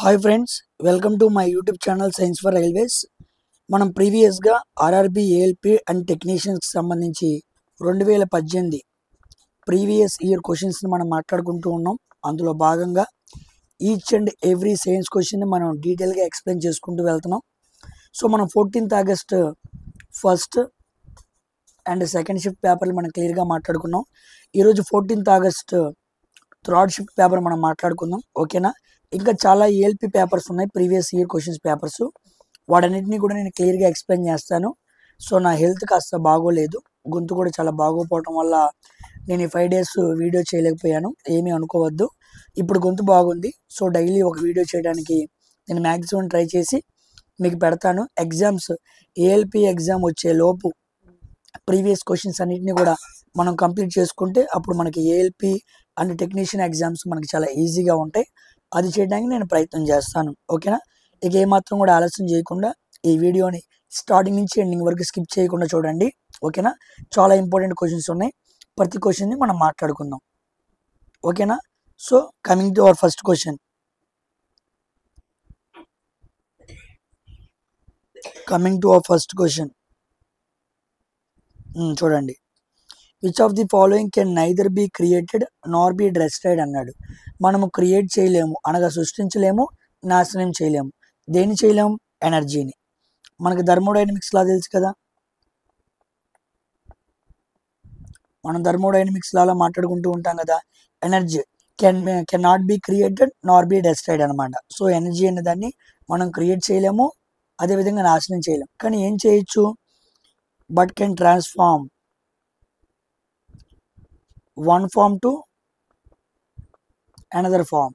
Hi friends, welcome to my YouTube channel science for railways. మనం ప్రీవియస్గా RRB ALP and టెక్నీషియన్స్కి సంబంధించి 2018 previous year క్వశ్చన్స్ని మనం మాట్లాడుకుంటూ ఉన్నాం. అందులో భాగంగా ఈచ్ అండ్ ఎవ్రీ సైన్స్ క్వశ్చన్ని మనం డీటెయిల్గా ఎక్స్ప్లెయిన్ చేసుకుంటూ వెళ్తున్నాం. సో మనం 14th August first and second shift పేపర్లు మనం క్లియర్గా మాట్లాడుకున్నాం. ఈరోజు 14th August third shift paper మనం మాట్లాడుకుందాం. ఓకేనా? ఇంకా చాలా ఏఎల్పి పేపర్స్ ఉన్నాయి, ప్రీవియస్ ఇయర్ క్వశ్చన్స్ పేపర్స్. వాటన్నిటిని కూడా నేను క్లియర్గా ఎక్స్ప్లెయిన్ చేస్తాను. సో నా హెల్త్ కాస్త బాగోలేదు, గొంతు కూడా చాలా బాగోపోవటం వల్ల నేను ఈ 5 days వీడియో చేయలేకపోయాను. ఏమీ అనుకోవద్దు, ఇప్పుడు గొంతు బాగుంది. సో డైలీ ఒక వీడియో చేయడానికి నేను మ్యాక్సిమం ట్రై చేసి మీకు పెడతాను. ఎగ్జామ్స్ ఏఎల్పి ఎగ్జామ్ వచ్చే లోపు ప్రీవియస్ క్వశ్చన్స్ అన్నిటిని కూడా మనం కంప్లీట్ చేసుకుంటే అప్పుడు మనకి ఏఎల్పి అండ్ టెక్నీషియన్ ఎగ్జామ్స్ మనకి చాలా ఈజీగా ఉంటాయి. అది చేయడానికి నేను ప్రయత్నం చేస్తాను. ఓకేనా? ఇక ఏమాత్రం కూడా ఆలస్యం చేయకుండా ఈ వీడియోని స్టార్టింగ్ నుంచి ఎండింగ్ వరకు స్కిప్ చేయకుండా చూడండి. ఓకేనా? చాలా ఇంపార్టెంట్ క్వశ్చన్స్ ఉన్నాయి, ప్రతి క్వశ్చన్ని మనం మాట్లాడుకుందాం. ఓకేనా? So coming to our first question. చూడండి. Which of the following can neither be created nor be destroyed అన్నాడు. మనము క్రియేట్ చేయలేము, అనగా సృష్టించలేము, నాశనం చేయలేము. దేన్ని చేయలేము? ఎనర్జీని. మనకి థర్మోడైనమిక్స్ లా తెలుసు కదా, మనం థర్మోడైనమిక్స్ లాలో మాట్లాడుకుంటూ ఉంటాం కదా. Energy can not be created nor be destroyed అనమాట. సో ఎనర్జీ అనే దాన్ని మనం క్రియేట్ చేయలేము, అదేవిధంగా నాశనం చేయలేము. కానీ ఏం చేయొచ్చు? But can transform one form to another form.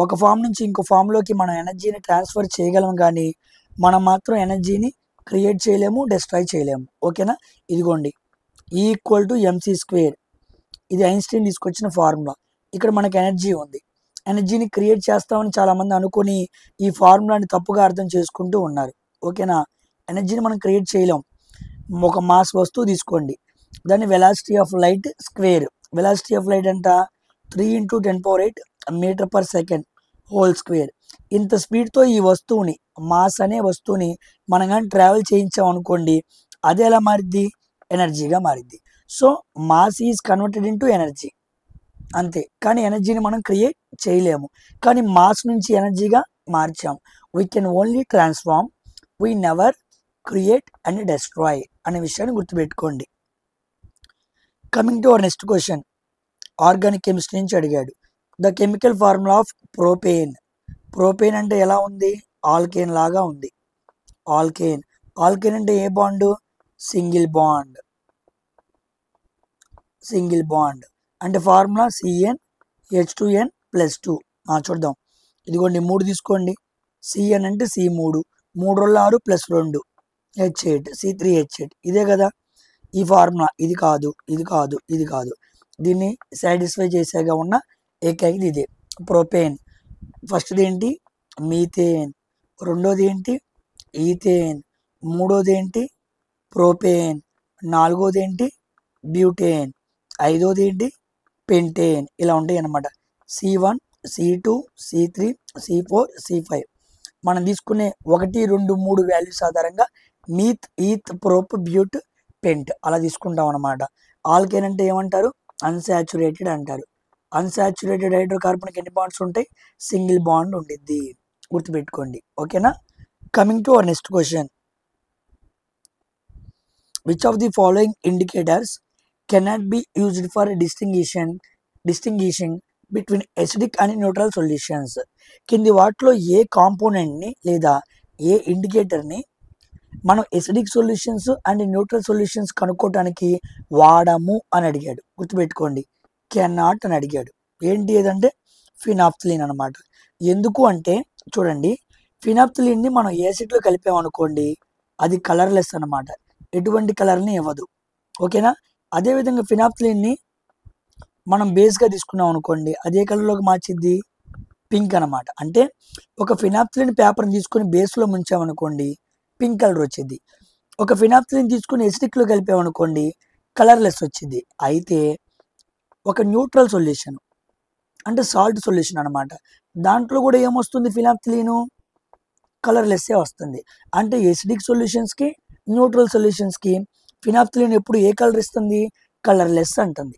ఒక ఫామ్ నుంచి ఇంకో ఫామ్లోకి మనం ఎనర్జీని ట్రాన్స్ఫర్ చేయగలం, కానీ మనం మాత్రం ఎనర్జీని క్రియేట్ చేయలేము, డిస్ట్రాయ్ చేయలేము. ఓకేనా? ఇదిగోండి, E=mc². ఇది ఐన్స్టీన్ తీసుకొచ్చిన ఫార్ములా. ఇక్కడ మనకి ఎనర్జీ ఉంది, ఎనర్జీని క్రియేట్ చేస్తామని చాలామంది అనుకుని ఈ ఫార్ములాని తప్పుగా అర్థం చేసుకుంటూ ఉన్నారు. ఓకేనా? ఎనర్జీని మనం క్రియేట్ చేయలేం. ఒక మాస్ వస్తువు తీసుకోండి, దాన్ని velocity of light square. Velocity of light అంట 3 × 10⁸ m/s హోల్ స్క్వేర్. ఇంత స్పీడ్తో ఈ వస్తువుని, మాస్ అనే వస్తువుని మనం కానీ ట్రావెల్ చేయించాం అనుకోండి, అది ఎలా మారిద్ది? ఎనర్జీగా మారిద్ది. So mass is converted into energy, అంతే. కానీ ఎనర్జీని మనం క్రియేట్ చేయలేము, కానీ మాస్ నుంచి ఎనర్జీగా మార్చాం. We can only transform, we never create and destroy అనే విషయాన్ని గుర్తుపెట్టుకోండి. Coming to our next question. Organic chemistry నుంచి అడిగాడు. The chemical formula of propane. Propane అంటే ఎలా ఉంది? ఆల్కేన్ లాగా ఉంది. ఆల్కేన్. ఆల్కేన్ అంటే ఏ bond? Single bond. Single bond అంటే ఫార్ములా CnH2n+2. చూద్దాం. ఇదిగోండి 3 తీసుకోండి. Cn అంటే C3, 3 × 6 + 2 H8, C3H8. ఇదే కదా ఈ ఫార్ములా. ఇది కాదు, ఇది కాదు, ఇది కాదు. దీన్ని సాటిస్ఫై చేసేగా ఉన్న ఏకైకది ఇదే, ప్రోపేన్. ఫస్ట్ది ఏంటి? మీథేన్. రెండోది ఏంటి? ఈథేన్. మూడోది ఏంటి? ప్రోపేన్. నాలుగోది ఏంటి? బ్యూటేన్. ఐదోది ఏంటి? పెంటేన్. ఇలా ఉంటాయి అన్నమాట. C1, C2, C3, C4, C5. మనం తీసుకునే 1, 2, 3 వాల్యూస్ ఆధారంగా మీత్, ఈత్, ప్రోప్, బ్యూట్, పెంట్ అలా తీసుకుంటాం అనమాట. ఆల్కేన్ అంటే ఏమంటారు? అన్సాచురేటెడ్ అంటారు. అన్సాచురేటెడ్ హైడ్రోకార్బన్కి ఎన్ని బాండ్స్ ఉంటాయి? సింగిల్ బాండ్ ఉండిద్ది, గుర్తుపెట్టుకోండి. ఓకేనా? Coming to our next question. Which of the following indicators cannot be used for distinguishing between acidic and neutral solutions? కింది వాటిలో ఏ కాంపోనెంట్ని లేదా ఏ ఇండికేటర్ని మనం acidic solutions and neutral solutions కనుక్కోవటానికి వాడము అని అడిగాడు. గుర్తుపెట్టుకోండి, కెనాట్ అని అడిగాడు. ఏంటి ఏదంటే ఫినాప్థలిన్ అనమాట. ఎందుకు అంటే చూడండి, ఫినాప్థలిన్ని మనం యాసిడ్లో కలిపామనుకోండి, అది కలర్లెస్ అనమాట, ఎటువంటి కలర్ని ఇవ్వదు. ఓకేనా? అదేవిధంగా ఫినాప్థలిన్ని మనం బేస్గా తీసుకున్నాం అనుకోండి, అదే కలర్లోకి మార్చిద్ది, పింక్ అనమాట. అంటే ఒక ఫినాప్థలిన్ పేపర్ని తీసుకొని బేస్లో ముంచామనుకోండి, పింక్ కలర్ వచ్చింది. ఒక ఫినాప్థలిన్ తీసుకుని ఎసిడిక్లో కలిపామనుకోండి, కలర్లెస్ వచ్చింది. అయితే ఒక న్యూట్రల్ సొల్యూషన్ అంటే సాల్ట్ సొల్యూషన్ అనమాట, దాంట్లో కూడా ఏమొస్తుంది ఫినాప్థలిన్ కలర్లెస్సే వస్తుంది. అంటే ఎసిడిక్ సొల్యూషన్స్కి న్యూట్రల్ సొల్యూషన్స్కి ఫినాప్థలిన్ ఎప్పుడు ఏ కలర్ ఇస్తుంది, కలర్లెస్ అంటుంది.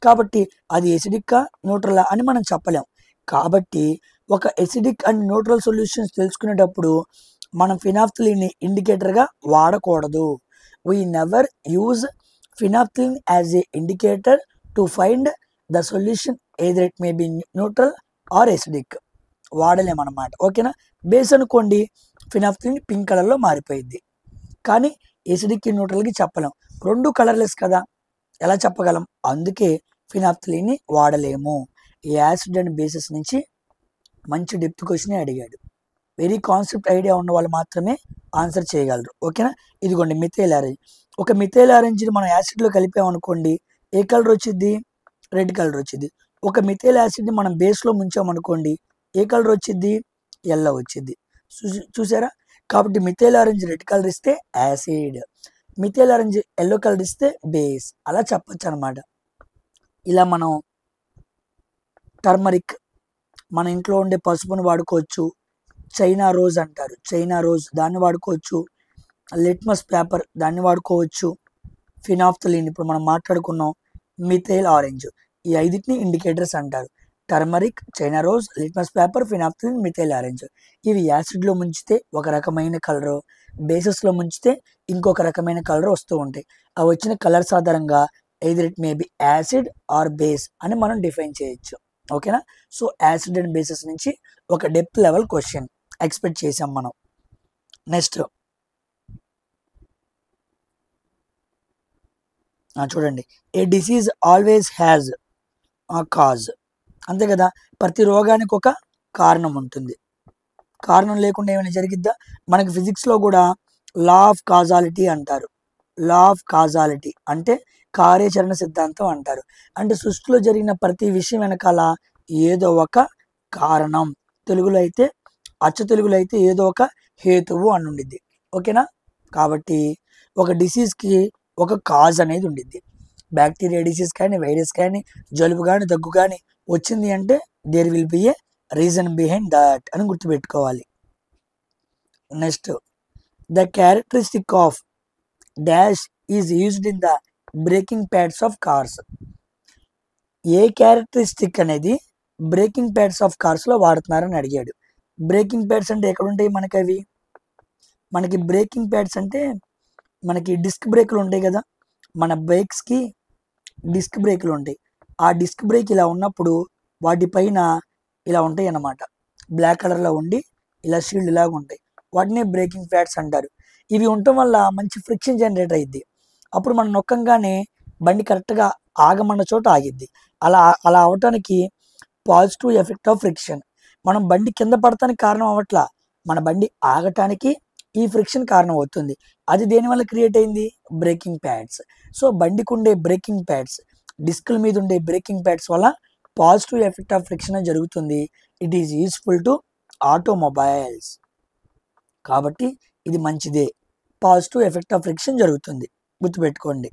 కాబట్టి అది ఎసిడిక్కా న్యూట్రలా అని మనం చెప్పలేం. కాబట్టి ఒక ఎసిడిక్ అండ్ న్యూట్రల్ సొల్యూషన్స్ తెలుసుకునేటప్పుడు మనం ఫినాప్థలిన్ని ఇండికేటర్గా వాడకూడదు. We never use phenolphthalein as a indicator to find the solution either it may be neutral or acidic. వాడలేమన్నమాట. ఓకేనా. బేస్ అనుకోండి ఫినాప్థలిన్ పింక్ కలర్లో మారిపోయింది, కానీ ఎసిడిక్ న్యూట్రల్కి చెప్పలేం. రెండు కలర్లెస్ కదా, ఎలా చెప్పగలం? అందుకే ఫినాప్థలిన్ని వాడలేము. యాసిడ్ అండ్ బేసెస్ నుంచి మంచి డెప్త్ క్వశ్చన్ అడిగాడు. వెరీ కాన్సెప్ట్ ఐడియా ఉన్న వాళ్ళు మాత్రమే ఆన్సర్ చేయగలరు. ఓకేనా. ఇదిగోండి మిథైల్ ఆరెంజ్. ఒక మిథైల్ ఆరెంజ్ని మనం యాసిడ్లో కలిపామనుకోండి ఏ కలర్ వచ్చింది, రెడ్ కలర్ వచ్చింది. ఒక మిథైల్ యాసిడ్ని మనం బేస్లో ముంచామనుకోండి ఏ కలర్ వచ్చింది, ఎల్లో వచ్చింది. చూసారా. కాబట్టి మిథైల్ ఆరెంజ్ రెడ్ కలర్ ఇస్తే acid, methyl orange yellow colour ఇస్తే బేస్. అలా చెప్పచ్చు అనమాట. ఇలా మనం టర్మరిక్ మన ఇంట్లో ఉండే పసుపును వాడుకోవచ్చు. చైనా రోజ్ అంటారు, చైనా రోజ్ దాన్ని వాడుకోవచ్చు. లిట్మస్ పేపర్ దాన్ని వాడుకోవచ్చు. ఫినాప్థలిన్ ఇప్పుడు మనం మాట్లాడుకున్నాం. మిథైల్ ఆరెంజ్, ఈ ఐదుటిని ఇండికేటర్స్ అంటారు. Turmeric, China rose, litmus paper, phenolphthalein, methyl orange. ఇవి యాసిడ్లో ముంచితే ఒక రకమైన కలరు, బేసెస్లో ముంచితే ఇంకొక రకమైన కలర్ వస్తూ ఉంటాయి. ఆ వచ్చిన కలర్స్ ఆధారంగా either it may B acid or base అని మనం డిఫైన్ చేయొచ్చు. ఓకేనా. సో యాసిడ్ అండ్ బేసెస్ నుంచి ఒక డెప్త్ లెవెల్ క్వశ్చన్ ఎక్స్పెక్ట్ చేసాం మనం. నెక్స్ట్ చూడండి. ఏ డిసీజ్ ఆల్వేస్ హ్యాజ్ ఆ కాజ్. అంతే కదా, ప్రతి రోగానికి ఒక కారణం ఉంటుంది. కారణం లేకుండా ఏమైనా జరిగిద్దా? మనకి ఫిజిక్స్లో కూడా లా ఆఫ్ కాజాలిటీ అంటారు. లా ఆఫ్ కాజాలిటీ అంటే కార్యాచరణ సిద్ధాంతం అంటారు. అంటే సృష్టిలో జరిగిన ప్రతి విషయం వెనకాల ఏదో ఒక కారణం. తెలుగులో అయితే అచ్చ తెలుగులో అయితే ఏదో ఒక హేతువు అని ఉండిద్ది. ఓకేనా. కాబట్టి ఒక డిసీజ్కి ఒక కాజ్ అనేది ఉండిద్ది. బ్యాక్టీరియా డిసీజ్ కానీ, వైరస్ కానీ, జలుబు కానీ, దగ్గు కానీ వచ్చింది అంటే there will be a reason behind that అని గుర్తుపెట్టుకోవాలి. Next, the characteristic of dash is used in the braking pads of cars. ఏ క్యారెక్టరిస్టిక్ అనేది బ్రేకింగ్ ప్యాడ్స్ ఆఫ్ కార్స్లో వాడుతున్నారని అడిగాడు. బ్రేకింగ్ ప్యాడ్స్ అంటే ఎక్కడ ఉంటాయి మనకి? అవి మనకి బ్రేకింగ్ ప్యాడ్స్ అంటే మనకి డిస్క్ బ్రేకులు ఉంటాయి కదా, మన బైక్స్కి డిస్క్ బ్రేకులు ఉంటాయి. ఆ డిస్క్ బ్రేక్ ఇలా ఉన్నప్పుడు వాటిపైన ఇలా ఉంటాయి అన్నమాట, బ్లాక్ కలర్లో ఉండి ఇలా షీల్డ్ లాగా ఉంటాయి. వాటిని బ్రేకింగ్ ప్యాడ్స్ అంటారు. ఇవి ఉండటం వల్ల మంచి ఫ్రిక్షన్ జనరేట్ అయ్యిద్ది. అప్పుడు మనం నొక్కంగానే బండి కరెక్ట్గా ఆగమన్న చోట ఆగిద్ది. అలా అలా అవటానికి పాజిటివ్ ఎఫెక్ట్ ఆఫ్ ఫ్రిక్షన్. మనం బండి కింద పడటానికి కారణం అవ్వట్లా, మన బండి ఆగటానికి ఈ ఫ్రిక్షన్ కారణం అవుతుంది. అది దేనివల్ల క్రియేట్ అయింది? Breaking pods. సో బండికి ఉండే బ్రేకింగ్ ప్యాడ్స్, డిస్కుల మీద ఉండే బ్రేకింగ్ ప్యాడ్స్ వల్ల పాజిటివ్ ఎఫెక్ట్ ఆఫ్ ఫ్రిక్షన్ జరుగుతుంది. It is useful to automobiles. కాబట్టి ఇది మంచిదే, పాజిటివ్ ఎఫెక్ట్ ఆఫ్ ఫ్రిక్షన్ జరుగుతుంది, గుర్తుపెట్టుకోండి.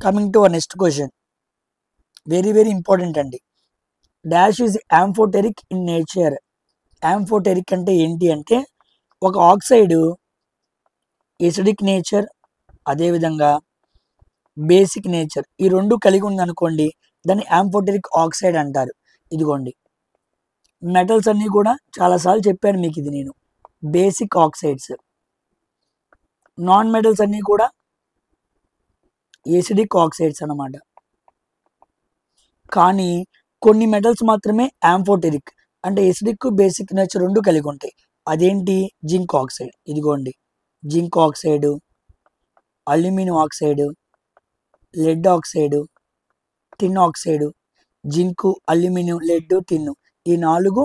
Coming to our next question, very very important అండి. Dash is amphoteric in nature. Amphoteric అంటే ఏంటి అంటే ఒక ఆక్సైడ్ ఎసిడిక్ నేచర్, అదేవిధంగా బేసిక్ నేచర్, ఈ రెండు కలిగి ఉందనుకోండి దాన్ని యాంఫోటెరిక్ ఆక్సైడ్ అంటారు. ఇదిగోండి మెటల్స్ అన్నీ కూడా చాలాసార్లు చెప్పాను మీకు ఇది నేను. బేసిక్ ఆక్సైడ్స్, నాన్ మెటల్స్ అన్నీ కూడా ఎసిడిక్ ఆక్సైడ్స్ అన్నమాట. కానీ కొన్ని మెటల్స్ మాత్రమే యాంఫోటెరిక్ అంటే ఎసిడిక్ బేసిక్ నేచర్ రెండు కలిగి ఉంటాయి. అదేంటి? Zinc oxide. ఇదిగోండి zinc oxide, aluminium oxide, lead oxide, tin oxide. Zinc, aluminium, lead, tin, ఈ నాలుగు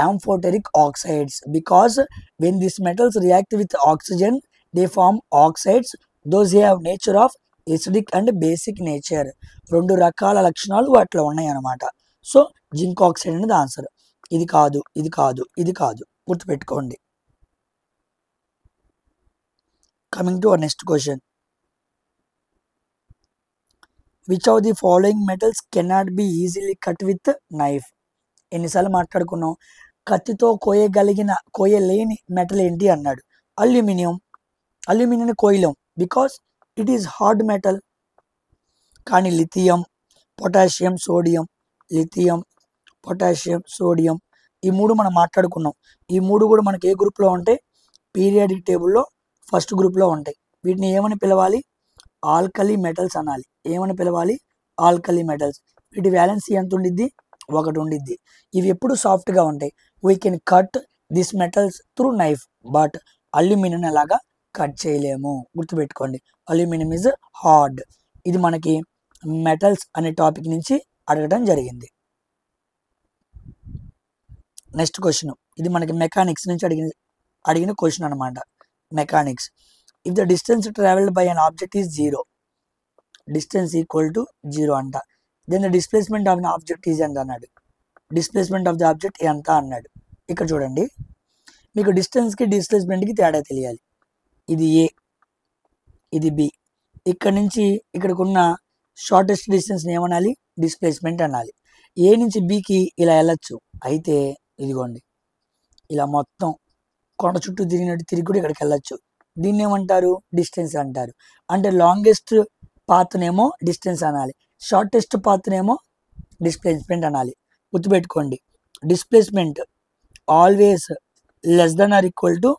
amphoteric oxides. Because when this metals react with oxygen they form oxides. Those have nature of acidic and basic nature. రెండు రకాల లక్షణాలు వాటిలో ఉన్నాయి అన్నమాట. So zinc oxide అనేది answer. ఇది కాదు, ఇది కాదు, ఇది కాదు, గుర్తుపెట్టుకోండి. Coming to our next question, which of the following metals cannot be easily cut with knife? ఎన్నిసార్లు మాట్లాడుకున్నాం, కత్తితో కోయలేని మెటల్ ఏంటి అన్నాడు. అల్యూమినియం. అల్యూమినియం కోయలేం because it is hard metal. కానీ lithium, potassium, sodium, lithium, potassium, sodium, ఈ మూడు మనం మాట్లాడుకున్నాం. ఈ మూడు కూడా మనకి ఏ గ్రూప్లో ఉంటాయి, పీరియాడిక్ టేబుల్లో ఫస్ట్ గ్రూప్లో ఉంటాయి. వీటిని ఏమని పిలవాలి, ఆల్కలీ మెటల్స్ అనాలి. ఏమని పిలవాలి, ఆల్కలీ మెటల్స్. వీటి వ్యాలెన్సీ ఎంత ఉండిద్ది, 1 ఉండిద్ది. ఇవి ఎప్పుడు సాఫ్ట్గా ఉంటాయి. We can cut this metals through knife, but aluminium ఎలాగా కట్ చేయలేము, గుర్తుపెట్టుకోండి. Aluminium is hard. ఇది మనకి మెటల్స్ అనే టాపిక్ నుంచి అడగడం జరిగింది. నెక్స్ట్ క్వశ్చన్, ఇది మనకి మెకానిక్స్ నుంచి అడిగిన క్వశ్చన్ అనమాట. Mechanics. If the distance travelled by an object is 0, distance equal to 0 అంట. Then the displacement of an object is ఎంత అన్నాడు. డిస్ప్లేస్మెంట్ ఆఫ్ ద ఆబ్జెక్ట్ ఎంత అన్నాడు. ఇక్కడ చూడండి, మీకు డిస్టెన్స్కి డిస్ప్లేస్మెంట్కి తేడా తెలియాలి. ఇది ఏ, ఇది బి. ఇక్కడ నుంచి ఇక్కడికి ఉన్న షార్టెస్ట్ డిస్టెన్స్ని ఏమనాలి, డిస్ప్లేస్మెంట్ అనాలి. ఏ నుంచి బికి ఇలా వెళ్ళచ్చు. అయితే ఇదిగోండి, ఇలా మొత్తం కొండ చుట్టూ తిరిగినట్టు తిరిగి కూడా ఇక్కడికి వెళ్ళచ్చు. దీన్ని ఏమంటారు, డిస్టెన్స్ అంటారు. అంటే లాంగెస్ట్ పాత్నేమో డిస్టెన్స్ అనాలి, షార్టెస్ట్ పాత్నేమో డిస్ప్లేస్మెంట్ అనాలి. గుర్తుపెట్టుకోండి, displacement always less than or equal to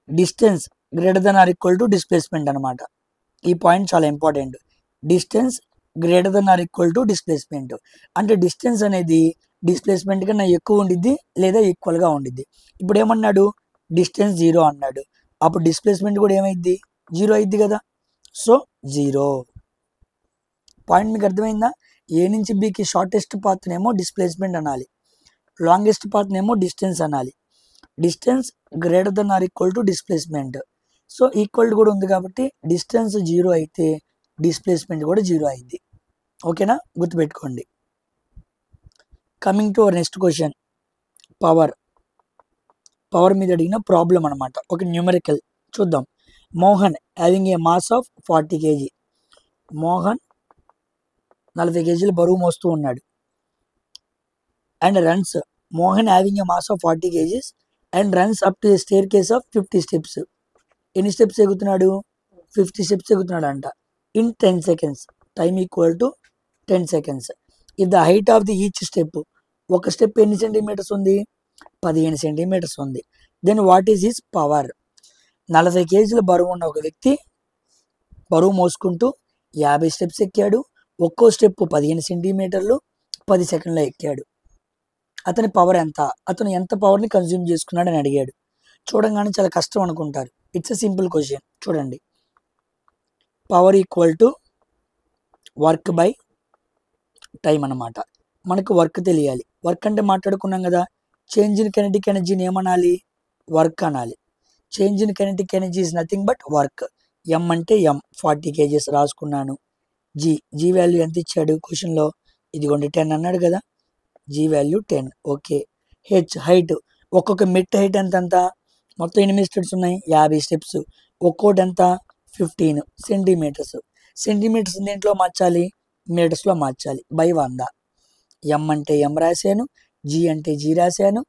distance greater than or equal to displacement అనమాట. ఈ పాయింట్ చాలా important. Distance greater than or equal to displacement అంటే డిస్టెన్స్ అనేది డిస్ప్లేస్మెంట్ కన్నా ఎక్కువ ఉండిద్ది లేదా ఈక్వల్గా ఉండిద్ది. ఇప్పుడు ఏమన్నాడు, డిస్టెన్స్ 0 అన్నాడు. అప్పుడు డిస్ప్లేస్మెంట్ కూడా ఏమైద్ది, 0 అయిద్ది కదా. సో 0. పాయింట్ మీకు అర్థమైందా. ఏ నుంచి బికి షార్టెస్ట్ పాత్నేమో డిస్ప్లేస్మెంట్ అనాలి, లాంగెస్ట్ పాత్నేమో డిస్టెన్స్ అనాలి. Distance greater than or equal to displacement. So equal కూడా ఉంది కాబట్టి డిస్టెన్స్ 0 అయితే డిస్ప్లేస్మెంట్ కూడా 0 అయింది. ఓకేనా, గుర్తుపెట్టుకోండి. Coming to our next question, power. Power మీద అడిగిన ప్రాబ్లం అనమాట. ఒక న్యూమరికల్ చూద్దాం. Mohan having a mass of 40 kg. Mohan 40 kg బరువు మోస్తూ ఉన్నాడు. And runs, Mohan having a mass of 40 kg and runs up to a staircase of 50 steps. ఎన్ని steps ఎగుతున్నాడు, 50 steps ఎగుతున్నాడు అంట. In 10 seconds, time equal to 10 seconds. If the height of the each step, ఒక step ఎన్ని centimetres ఉంది, 15 centimeters ఉంది. Then what is his power. 40 kg బరువు ఉన్న ఒక వ్యక్తి బరువు మోసుకుంటూ 50 steps ఎక్కాడు. ఒక్కో స్టెప్ 15 centimeters, 10 seconds ఎక్కాడు. అతని పవర్ ఎంత, అతను ఎంత పవర్ని కన్జ్యూమ్ చేసుకున్నాడు అని అడిగాడు. చూడంగానే చాలా కష్టం అనుకుంటారు. It's a simple question. చూడండి, power equal to work by time అన్నమాట. మనకు వర్క్ తెలియాలి. వర్క్ అంటే మాట్లాడుకున్నాం కదా, చేంజ్ ఇన్ కెనెటిక్ ఎనర్జీని ఏమనాలి, వర్క్ అనాలి. Change in kinetic energy is nothing but work. M అంటే ఎం, 40 kgs రాసుకున్నాను. జీ వాల్యూ ఎంత ఇచ్చాడు క్వశ్చన్లో, ఇదిగోండి 10 అన్నాడు కదా, జీ వాల్యూ 10. ఓకే. హైట్, ఒక్కొక్క మెట్ హైట్ ఎంత, మొత్తం 8 స్టెప్స్ ఉన్నాయి, 50 steps. ఒక్కోటి ఎంత, 15 centimeters. సెంటీమీటర్స్ దేంట్లో మార్చాలి, మీటర్స్లో మార్చాలి. బై 100. ఎం అంటే ఎం రాశాను, జీ అంటే జీ రాశాను.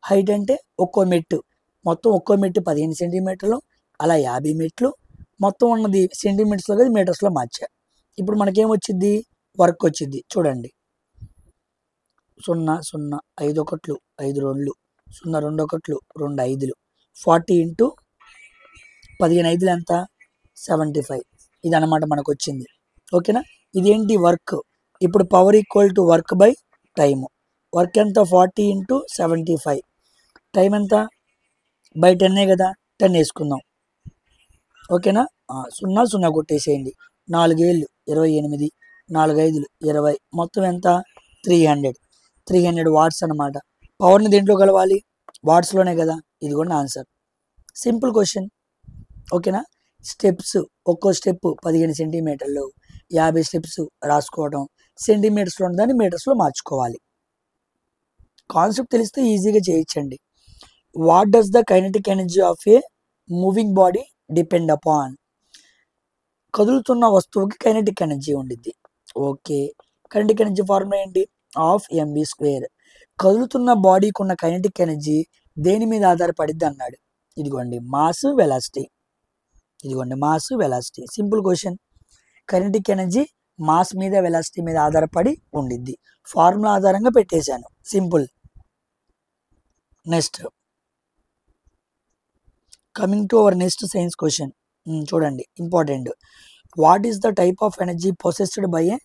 హైట్ అంటే ఒక్కో మెట్టు, మొత్తం ఒక్కో మెట్టు 15 centimeters, అలా 50 మెట్లు. మొత్తం ఉన్నది సెంటీమీటర్స్లో కదా మీటర్స్లో మార్చా. ఇప్పుడు మనకేమొచ్చింది, వర్క్ వచ్చింది. చూడండి, 0 0 5 1 5 2 0 2 1 2 5. 40 into 15 5 ఎంత, 75. ఇది అన్నమాట మనకు వచ్చింది. ఓకేనా, ఇదేంటి వర్క్. ఇప్పుడు power equal to work by time. Work ఎంత, 40 into 75. టైం ఎంత, బై 10 కదా, 10 వేసుకుందాం. ఓకేనా, 0 0 కొట్టేసేయండి. 4 ఏళ్ళు 28, 4 5 20, మొత్తం ఎంత, 300 వాట్స్ అనమాట. పవర్ని దేంట్లో కలవాలి, వాట్స్లోనే కదా. ఇది కూడా ఆన్సర్. Simple question. ఓకేనా, స్టెప్స్, ఒక్కో స్టెప్ 15 centimeters, 50 steps రాసుకోవడం. సెంటీమీటర్స్లో ఉన్నదాన్ని మీటర్స్లో మార్చుకోవాలి. కాన్సెప్ట్ తెలిస్తే ఈజీగా చేయొచ్చండి. What does the kinetic energy of A moving body depend upon. కదులుతున్న వస్తువుకి కైనెటిక్ ఎనర్జీ ఉండిద్ది. ఓకే, కైనెటిక్ ఎనర్జీ ఫార్ములా ఏంటి? Half MB square. కదులుతున్న బాడీకి ఉన్న కైనెటిక్ ఎనర్జీ దేని మీద ఆధారపడిద్ది అన్నాడు. ఇదిగోండి మాస్ వెలాసిటీ. ఇదిగోండి mass velocity. Simple question. Kinetic energy mass మీద వెలాసిటీ మీద ఆధారపడి ఉండిద్ది. ఫార్ములా ఆధారంగా పెట్టేశాను. Simple. Next coming to our next science question. చూడండి important. What is the type of energy possessed by a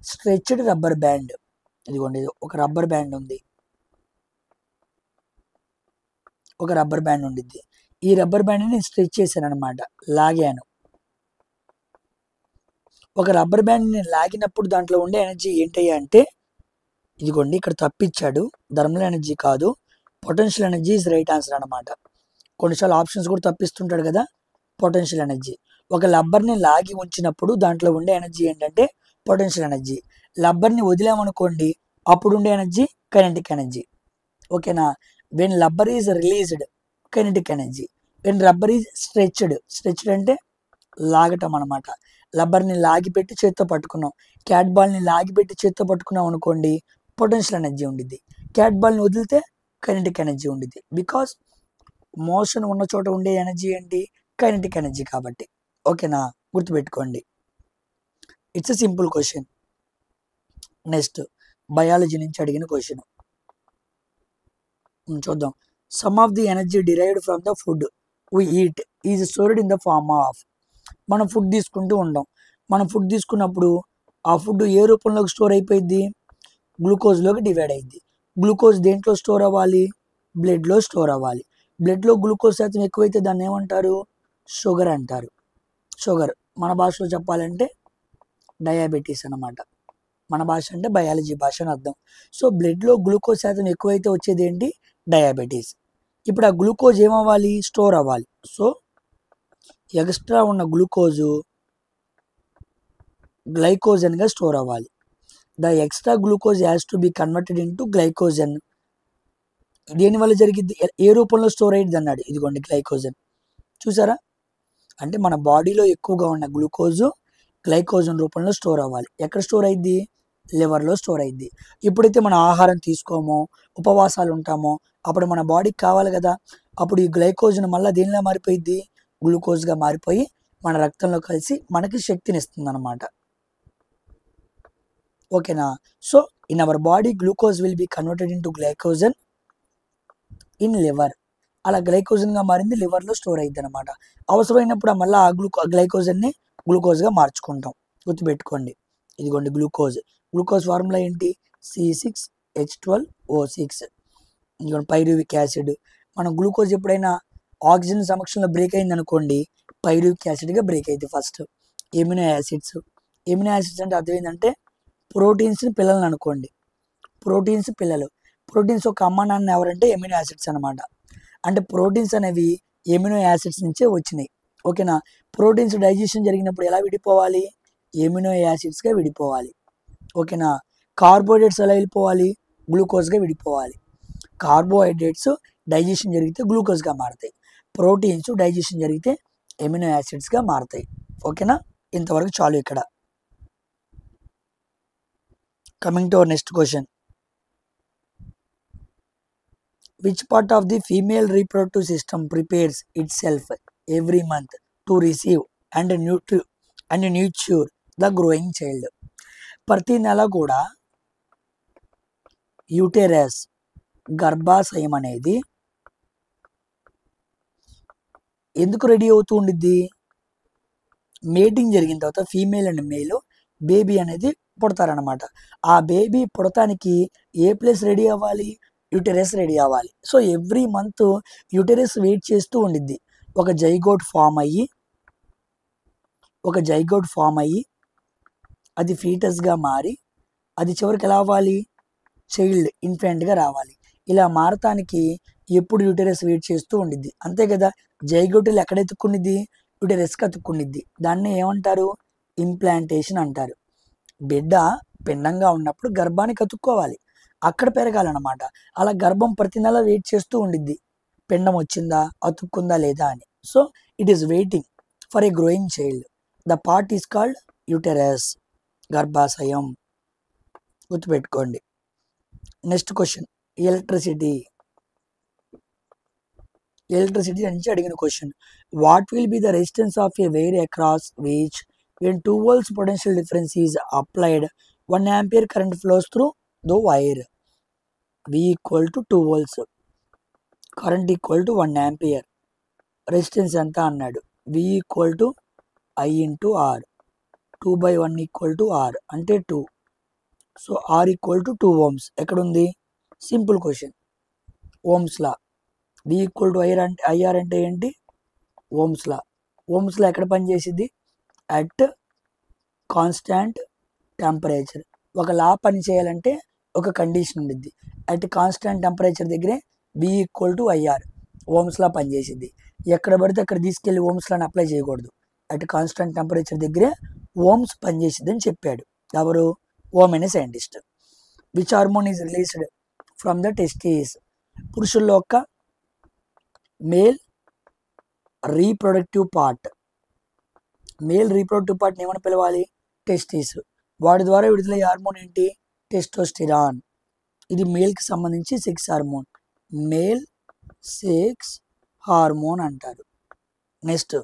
stretched rubber band? ఇదిగోండి ఒక రబ్బర్ బ్యాండ్ ఉంది. ఒక రబ్బర్ బ్యాండ్ ఉండిద్ది. ఈ రబ్బర్ బ్యాండ్ని నేను స్ట్రెచ్ చేశాను అనమాట, లాగాను. ఒక రబ్బర్ బ్యాండ్ని లాగినప్పుడు దాంట్లో ఉండే ఎనర్జీ ఏంటయ్యా అంటే, ఇదిగోండి ఇక్కడ తప్పిచ్చాడు, థర్మల్ ఎనర్జీ కాదు, potential energy is right answer అనమాట. కొన్నిసార్లు ఆప్షన్స్ కూడా తప్పిస్తుంటాడు కదా. Potential energy. ఒక రబ్బర్ని లాగి ఉంచినప్పుడు దాంట్లో ఉండే ఎనర్జీ ఏంటంటే పొటెన్షియల్ ఎనర్జీ. రబ్బర్ని వదిలామనుకోండి అప్పుడు ఉండే ఎనర్జీ కైనెటిక్ ఎనర్జీ. ఓకేనా? When rubber is released kinetic energy. When rubber is stretched అంటే లాగటం అనమాట. రబ్బర్ని లాగిపెట్టి చేత్తో పట్టుకున్నాం, క్యాట్ బాల్ని లాగిపెట్టి చేత్తో పట్టుకున్నాం అనుకోండి పొటెన్షియల్ ఎనర్జీ ఉండిద్ది. క్యాట్ బాల్ని వదిలితే కైనెటిక్ ఎనర్జీ ఉండిద్ది. బికాస్ మోషన్ ఉన్న చోట ఉండే ఎనర్జీ ఏంటి? కైనెటిక్ ఎనర్జీ కాబట్టి. ఓకేనా? గుర్తుపెట్టుకోండి. It's a simple question. Next biology నుంచి అడిగిన క్వశ్చన్ చూద్దాం. Some of the energy derived from the food we eat is stored in the form of. మనం ఫుడ్ తీసుకుంటూ ఉంటాం. మనం ఫుడ్ తీసుకున్నప్పుడు ఆ ఫుడ్ ఏ రూపంలోకి స్టోర్ అయిపోయింది? గ్లూకోజ్లోకి డివైడ్ అయింది. గ్లూకోజ్ దేంట్లో స్టోర్ అవ్వాలి? బ్లడ్లో స్టోర్ అవ్వాలి. బ్లడ్లో గ్లూకోజ్ శాతం ఎక్కువైతే దాన్ని ఏమంటారు? షుగర్ అంటారు. షుగర్ మన భాషలో చెప్పాలంటే డయాబెటీస్ అన్నమాట. మన భాష అంటే బయాలజీ భాష అని అర్థం. సో బ్లడ్లో గ్లూకోజ్ శాతం ఎక్కువైతే వచ్చేది ఏంటి? డయాబెటీస్. ఇప్పుడు ఆ గ్లూకోజ్ ఏమవ్వాలి? స్టోర్ అవ్వాలి. సో ఎక్స్ట్రా ఉన్న గ్లూకోజు గ్లైకోజన్గా స్టోర్ అవ్వాలి. The extra glucose has to be converted into glycogen. దేనివల్ల జరిగింది? ఏ రూపంలో స్టోర్ అయ్యింది అన్నాడు. ఇదిగోండి గ్లైకోజన్. చూసారా? అంటే మన బాడీలో ఎక్కువగా ఉన్న గ్లూకోజు గ్లైకోజన్ రూపంలో స్టోర్ అవ్వాలి. ఎక్కడ స్టోర్ అయింది? లివర్లో స్టోర్ అయింది. ఎప్పుడైతే మనం ఆహారం తీసుకోమో, ఉపవాసాలు ఉంటామో అప్పుడు మన బాడీకి కావాలి కదా. అప్పుడు ఈ గ్లైకోజన్ మళ్ళీ దేనిలా మారిపోయింది? గ్లూకోజ్గా మారిపోయి మన రక్తంలో కలిసి మనకి శక్తిని ఇస్తుంది అనమాట. ఓకేనా? So in our body glucose will be converted into glycogen in liver. అలా గ్లైకోజన్గా మారింది, లివర్లో స్టోర్ అయింది అనమాట. అవసరమైనప్పుడు మళ్ళీ ఆ గ్లైకోజన్ని గ్లూకోజ్గా మార్చుకుంటాం. గుర్తుపెట్టుకోండి. ఇదిగోండి గ్లూకోజ్. గ్లూకోజ్ ఫార్ములా ఏంటి? C6H12O6. ఇదిగోండి పైరువిక్ యాసిడ్. మనం గ్లూకోజ్ ఎప్పుడైనా ఆక్సిజన్ సమక్షంలో బ్రేక్ అయింది అనుకోండి పైరువిక్ యాసిడ్గా బ్రేక్ అయింది first. Amino acids. Amino acids అంటే అర్థం ఏంటంటే ప్రోటీన్స్ని పిల్లల్ని అనుకోండి. ప్రోటీన్స్ పిల్లలు. ప్రోటీన్స్ ఒక అమ్మ నాన్న ఎవరంటే ఎమినో యాసిడ్స్ అనమాట. అంటే ప్రోటీన్స్ అనేవి ఎమినో యాసిడ్స్ నుంచే వచ్చినాయి. ఓకేనా? ప్రోటీన్స్ డైజెషన్ జరిగినప్పుడు ఎలా విడిపోవాలి? ఎమినో యాసిడ్స్గా విడిపోవాలి. ఓకేనా? కార్బోహైడ్రేట్స్ ఎలా వెళ్ళిపోవాలి? గ్లూకోజ్గా విడిపోవాలి. కార్బోహైడ్రేట్స్ డైజెషన్ జరిగితే గ్లూకోజ్గా మారుతాయి. ప్రోటీన్స్ డైజెషన్ జరిగితే ఎమినో యాసిడ్స్గా మారుతాయి. ఓకేనా? ఇంతవరకు చాలు ఇక్కడ. Coming to our next question. Which part of the female reproductive system prepares itself every month to receive and nurture the growing child? ప్రతి నెల కూడా యూటెరస్ గర్భాశయం అనేది ఎందుకు రెడీ అవుతూ ఉండిద్ది? మేటింగ్ జరిగిన తర్వాత ఫీమేల్ అండ్ మేల్ బేబీ అనేది పుడతారనమాట. ఆ బేబీ పుడతానికి ఏ ప్లేస్ రెడీ అవ్వాలి? యూటెరస్ రెడీ అవ్వాలి. సో ఎవ్రీ మంత్ యూటెరస్ వెయిట్ చేస్తూ ఉండిద్ది. ఒక జైగోట్ ఫామ్ అయ్యి అది ఫీటస్గా మారి అది చివరికి ఎలా అవ్వాలి? చైల్డ్ ఇన్ఫెంట్గా రావాలి. ఇలా మారటానికి ఎప్పుడు యూటెరస్ వెయిట్ చేస్తూ ఉండిద్ది. అంతే కదా. జైగోట్లు ఎక్కడ ఎత్తుక్కునిద్ది? యూటెరస్కి అతుక్కునిద్ది. దాన్ని ఏమంటారు? ఇంప్లాంటేషన్ అంటారు. బిడ్డ పిండంగా ఉన్నప్పుడు గర్భానికి అతుక్కోవాలి, అక్కడ పెరగాలన్నమాట. అలా గర్భం ప్రతి నెల వెయిట్ చేస్తూ ఉండిద్ది. పిండం వచ్చిందా, అతుక్కుందా లేదా అని. So it is waiting for a growing child. The part is called uterus, గర్భాశయం. గుర్తుపెట్టుకోండి. నెక్స్ట్ క్వశ్చన్, ఎలక్ట్రిసిటీ నుంచి అడిగిన question. What will be the resistance of a wire across which when 2 volts potential difference is applied 1 ampere current flows through the wire? V equal to 2 volts, current equal to 1 ampere, resistance ఎంత అన్నాడు. V equal to I into R, 2 by 1 equal to R అంటే 2, so R equal to 2 ohms. ఎక్కడ ఉంది? Simple question, ohm's law. V equal to IR అంటే ఏంటి? Ohm's లా. Ohm's లా ఎక్కడ పనిచేసిద్ది? At constant temperature. ఒక లా పని చేయాలంటే ఒక కండిషన్ ఉండిద్ది. అట్ కాన్స్టాంట్ టెంపరేచర్ దగ్గరే V equal to IR Ohm's law పనిచేసిద్ది. ఎక్కడ పడితే అక్కడ తీసుకెళ్ళి ఓమ్స్ లాని అప్లై చేయకూడదు. అట్ కాన్స్టాంట్ టెంపరేచర్ దగ్గరే ఓమ్స్ పనిచేసిద్ది అని చెప్పాడు. ఎవరు? ఓమ్ అనే scientist. Which hormone is released from the testis? పురుషుల్లో యొక్క మేల్ రీప్రొడక్టివ్ పార్ట్, ఏమని పిలవాలి? టెస్టిస్. వాటి ద్వారా విడుదలయ్యే హార్మోన్ ఏంటి? టెస్టోస్టిరాన్. ఇది మేల్కి సంబంధించి sex hormone, male sex hormone అంటారు. నెక్స్ట్,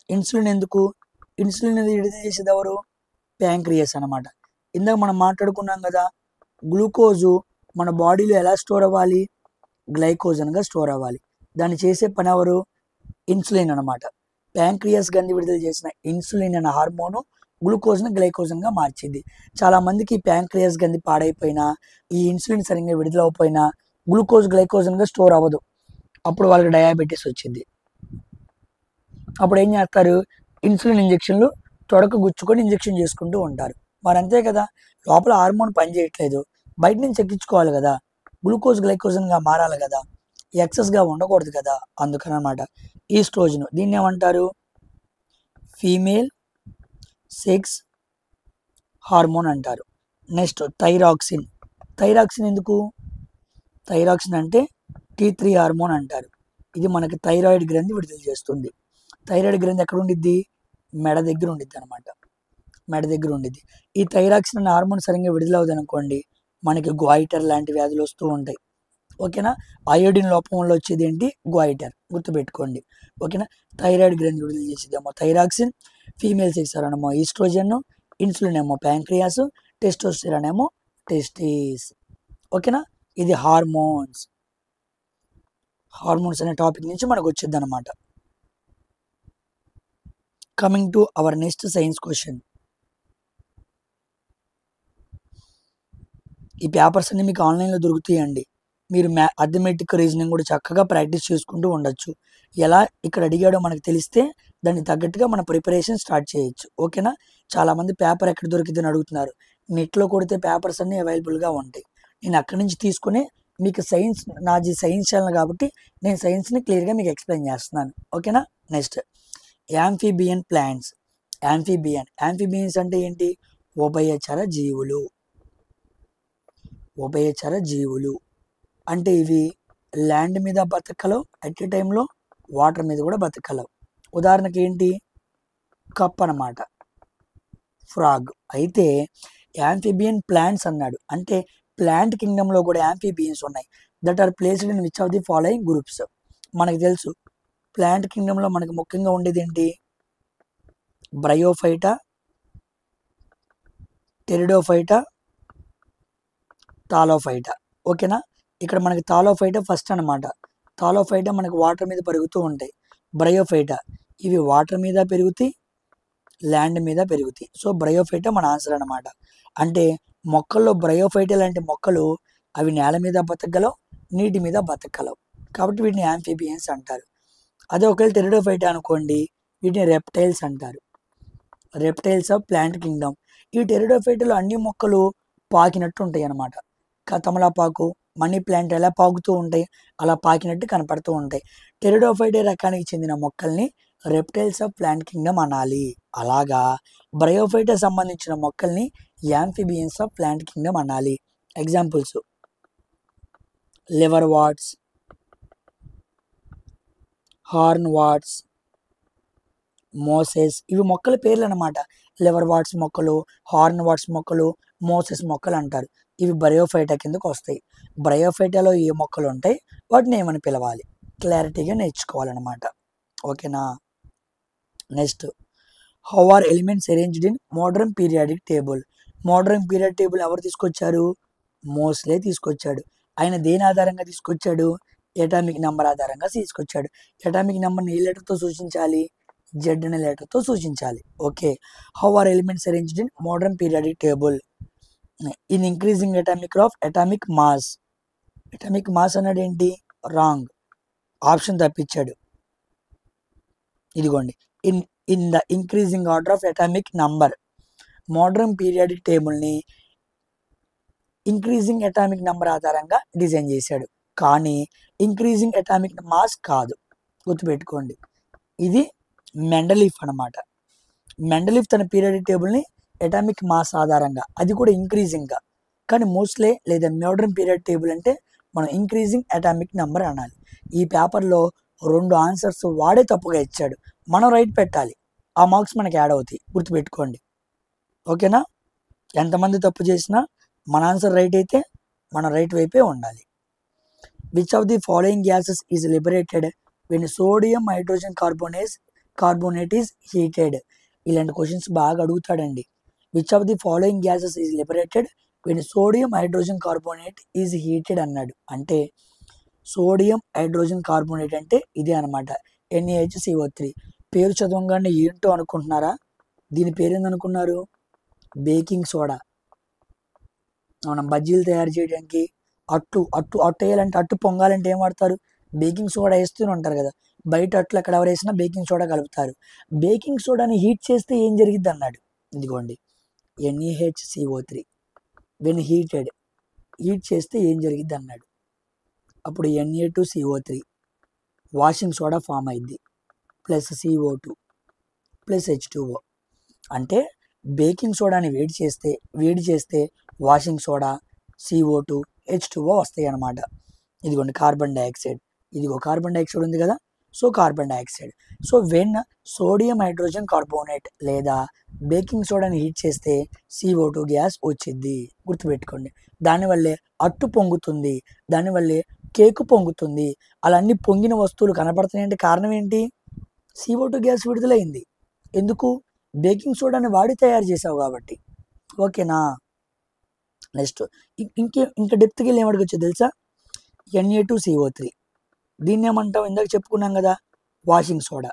ఇన్సులిన్ ఎందుకు? ఇన్సులిన్ అనేది విడుదల చేసేది ఎవరు? ప్యాంక్రియాస్ అనమాట. ఇందాక మనం మాట్లాడుకున్నాం కదా, గ్లూకోజు మన బాడీలో ఎలా స్టోర్ అవ్వాలి? గ్లైకోజన్గా స్టోర్ అవ్వాలి. దాన్ని చేసే పని ఎవరు? ఇన్సులిన్ అనమాట. ప్యాంక్రియాస్ గంది విడుదల చేసిన ఇన్సులిన్ అనే హార్మోను గ్లూకోజ్ని గ్లైకోజన్గా మార్చింది. చాలామందికి ప్యాంక్రియాస్ గంది పాడైపోయినా, ఈ ఇన్సులిన్ సరిగ్గా విడుదల అవ్వకపోయినా గ్లూకోజ్ గ్లైకోజన్గా స్టోర్ అవ్వదు. అప్పుడు వాళ్ళకి డయాబెటీస్ వచ్చింది. అప్పుడు ఏం చేస్తారు? ఇన్సులిన్ ఇంజెక్షన్లు తొడక గుచ్చుకొని ఇంజెక్షన్ చేసుకుంటూ ఉంటారు. మరి అంతే కదా, లోపల హార్మోన్ పనిచేయట్లేదు, బయట నుంచి ఎక్కించుకోవాలి కదా, గ్లూకోజ్ గ్లైకోజన్గా మారాలి కదా, ఎక్సెస్గా ఉండకూడదు కదా, అందుకనమాట. ఈస్ట్రోజన్, దీన్ని ఏమంటారు? ఫీమేల్ సెక్స్ హార్మోన్ అంటారు. నెక్స్ట్, థైరాక్సిన్ ఎందుకు? థైరాక్సిన్ అంటే T3 హార్మోన్ అంటారు. ఇది మనకి థైరాయిడ్ గ్రంథి విడుదల చేస్తుంది. థైరాయిడ్ గ్రంథి ఎక్కడ ఉండిద్ది? మెడ దగ్గర ఉండిద్ది అనమాట. ఈ థైరాక్సిన్ అనే హార్మోన్ సరిగ్గా విడుదల అవుతుంది అనుకోండి, మనకి గ్వాయిటర్ లాంటి వ్యాధులు వస్తూ ఉంటాయి. ఓకేనా? అయోడిన్ లోపం వల్ల వచ్చేది ఏంటి? గ్వాయిటర్. గుర్తుపెట్టుకోండి. ఓకేనా? థైరాయిడ్ గ్రంథి విడుదల చేసేదేమో థైరాక్సిన్, ఫీమేల్ సెక్స్ హార్మోన్ ఏమో ఈస్ట్రోజన్, ఇన్సులిన్ ఏమో ప్యాంక్రియాస్, టెస్టోస్టెరాన్ ఏమో టెస్టిస్. ఓకేనా? ఇది హార్మోన్స్ అనే టాపిక్ నుంచి మనకు వచ్చింది అనమాట. Coming to our next science question. ఈ పేపర్స్ అన్ని మీకు ఆన్లైన్లో దొరుకుతాయండి. మీరు అథమెటిక్ రీజనింగ్ కూడా చక్కగా ప్రాక్టీస్ చేసుకుంటూ ఉండొచ్చు. ఎలా ఇక్కడ అడిగాడో మనకు తెలిస్తే దానికి తగ్గట్టుగా మన ప్రిపరేషన్ స్టార్ట్ చేయొచ్చు. ఓకేనా? చాలామంది పేపర్ ఎక్కడ దొరికిందని అడుగుతున్నారు. నెట్లో కొడితే పేపర్స్ అన్నీ అవైలబుల్గా ఉంటాయి. నేను అక్కడి నుంచి తీసుకుని మీకు సైన్స్, నాది సైన్స్ ఛానల్ కాబట్టి నేను సైన్స్ని క్లియర్గా మీకు ఎక్స్ప్లెయిన్ చేస్తున్నాను. ఓకేనా? Next, amphibian plants. యాంఫీబియన్స్ అంటే ఏంటి? ఉభయచర జీవులు అంటే ఇవి ల్యాండ్ మీద బతకలవు, అట్ ఏ టైంలో వాటర్ మీద కూడా బతకలవు. ఉదాహరణకి ఏంటి? కప్ అన్నమాట, ఫ్రాగ్. అయితే యాంఫీబియన్ ప్లాంట్స్ అన్నాడు అంటే ప్లాంట్ కింగ్డమ్లో కూడా యాంఫీబియన్స్ ఉన్నాయి. That are placed in which of the following groups? మనకు తెలుసు, ప్లాంట్ కింగ్డమ్లో మనకు ముఖ్యంగా ఉండేది ఏంటి? Bryophyta, pteridophyta, thallophyta. ఓకేనా? ఇక్కడ మనకి థాలోఫైటా ఫస్ట్ అనమాట. థాలోఫైటా మనకు వాటర్ మీద పెరుగుతూ ఉంటాయి. బ్రయోఫైటా ఇవి వాటర్ మీద పెరుగుతాయి, ల్యాండ్ మీద పెరుగుతాయి. సో బ్రయోఫైటా మన ఆన్సర్ అనమాట. అంటే మొక్కల్లో బ్రయోఫైటా లాంటి మొక్కలు అవి నేల మీద బతకగలవు, నీటి మీద బతకగలవు. కాబట్టి వీటిని యాంఫీబియన్స్ అంటారు. అదే ఒకవేళ టెరిడోఫైటా అనుకోండి, వీటిని రెప్టైల్స్ అంటారు. Reptiles of plant Kingdom. ఈ టెరిడోఫైటాలో అన్ని మొక్కలు పాకినట్టు ఉంటాయి అన్నమాట. తమలపాకు, మనీ ప్లాంట్ ఎలా పాకుతూ ఉంటాయి అలా పాకినట్టు కనపడుతూ ఉంటాయి. టెరిడోఫైటా రకానికి చెందిన మొక్కల్ని రెప్టైల్స్ ఆఫ్ ప్లాంట్ కింగ్డమ్ అనాలి. అలాగా బ్రయోఫైటా సంబంధించిన మొక్కల్ని యాంఫీబియన్స్ ఆఫ్ ప్లాంట్ కింగ్డమ్ అనాలి. Examples: liverworts, hornworts, mosses. ఇవి మొక్కల పేర్లు అనమాట. లివర్ వాట్స్ మొక్కలు, హార్న్ వాట్స్ మొక్కలు, మోసెస్ మొక్కలు అంటారు. ఇవి బ్రయోఫైటా కిందకు వస్తాయి. బ్రయోఫైటాలో ఏ మొక్కలు ఉంటాయి వాటిని ఏమని పిలవాలి, క్లారిటీగా నేర్చుకోవాలన్నమాట. ఓకేనా. Next, how are elements arranged in modern periodic table. Modern periodic table ఎవరు తీసుకొచ్చారు? మోస్లే తీసుకొచ్చాడు. ఆయన దేని ఆధారంగా తీసుకొచ్చాడు? ఎటామిక్ నెంబర్ ఆధారంగా తీసుకొచ్చాడు. ఎటామిక్ నెంబర్ని ఏ లెటర్తో సూచించాలి? జెడ్ అనే లెటర్తో సూచించాలి. Okay. How are elements arranged in modern periodic table in increasing atomic mass. Atomic mass అన్నాడు ఏంటి? రాంగ్, ఆప్షన్ తప్పించాడు. ఇదిగోండి, in the increasing order of atomic number. Modern periodic టేబుల్ని ఇంక్రీజింగ్ అటామిక్ నెంబర్ ఆధారంగా డిజైన్ చేశాడు, కానీ ఇంక్రీజింగ్ అటామిక్ మాస్ కాదు. గుర్తుపెట్టుకోండి, ఇది మెండలీఫ్ అనమాట. మెండలీఫ్ తన పీరియాడిక్ టేబుల్ని అటామిక్ మాస్ ఆధారంగా, అది కూడా ఇంక్రీజింగ్గా, కానీ మోస్ట్లీ లేదా మోడర్న్ పీరియాడిక్ టేబుల్ అంటే మనం ఇంక్రీజింగ్ అటామిక్ నెంబర్ అనాలి. ఈ పేపర్లో 2 ఆన్సర్స్ వాడే తప్పుగా ఇచ్చాడు, మనం రైట్ పెట్టాలి, ఆ మార్క్స్ మనకి యాడ్ అవుతాయి. గుర్తుపెట్టుకోండి. ఓకేనా. ఎంతమంది తప్పు చేసినా మన ఆన్సర్ రైట్ అయితే మనం రైట్ వైపే ఉండాలి. Which of the following gases is liberated when sodium hydrogen carbonate is heated. ఇలాంటి క్వశ్చన్స్ బాగా అడుగుతాడండి. Which of the following gases is liberated when sodium hydrogen carbonate is heated అన్నాడు. అంటే సోడియం హైడ్రోజన్ కార్బోనేట్ అంటే ఇదే అనమాట, NaHCO3. పేరు చదవంగానే ఏంటో అనుకుంటున్నారా? దీని పేరు ఏందనుకున్నారు? Baking soda. మనం బజ్జీలు తయారు చేయడానికి అట్టు వేయాలంటే, అట్టు పొంగాలంటే ఏం వాడతారు? బేకింగ్ సోడా వేస్తూనే ఉంటారు కదా. బయట అట్లు ఎక్కడ ఎవరు వేసినా బేకింగ్ సోడా కలుపుతారు. బేకింగ్ సోడాని హీట్ చేస్తే ఏం జరిగిద్ది అన్నాడు. ఇదిగోండి, NaHCO3 వెన్ హీట్ చేస్తే ఏం జరిగిద్ది అన్నాడు. అప్పుడు Na2CO3 వాషింగ్ సోడా ఫామ్ అయింది, ప్లస్ CO2 ప్లస్ H2O. అంటే బేకింగ్ సోడాని వేడి చేస్తే వాషింగ్ సోడా, CO2, H2O వస్తాయి అన్నమాట. ఇదిగోండి కార్బన్ డైఆక్సైడ్. ఇదిగో కార్బన్ డైఆక్సైడ్ ఉంది కదా, so carbon dioxide. So when sodium hydrogen carbonate లేదా బేకింగ్ సోడాని హీట్ చేస్తే CO2 గ్యాస్ వచ్చింది. గుర్తుపెట్టుకోండి. దానివల్లే అట్టు పొంగుతుంది, దానివల్లే కేకు పొంగుతుంది. అలా అన్ని పొంగిన వస్తువులు కనపడుతున్నాయంటే కారణం ఏంటి? CO2 గ్యాస్ విడుదలైంది. ఎందుకు? బేకింగ్ సోడాని వాడి తయారు చేసావు కాబట్టి. ఓకేనా. నెక్స్ట్, ఇంకా డెప్త్కి వెళ్ళి ఏమడగచ్చు తెలుసా? Na2CO3 దీన్ని ఏమంటాం? ఇందాక చెప్పుకున్నాం కదా, వాషింగ్ సోడా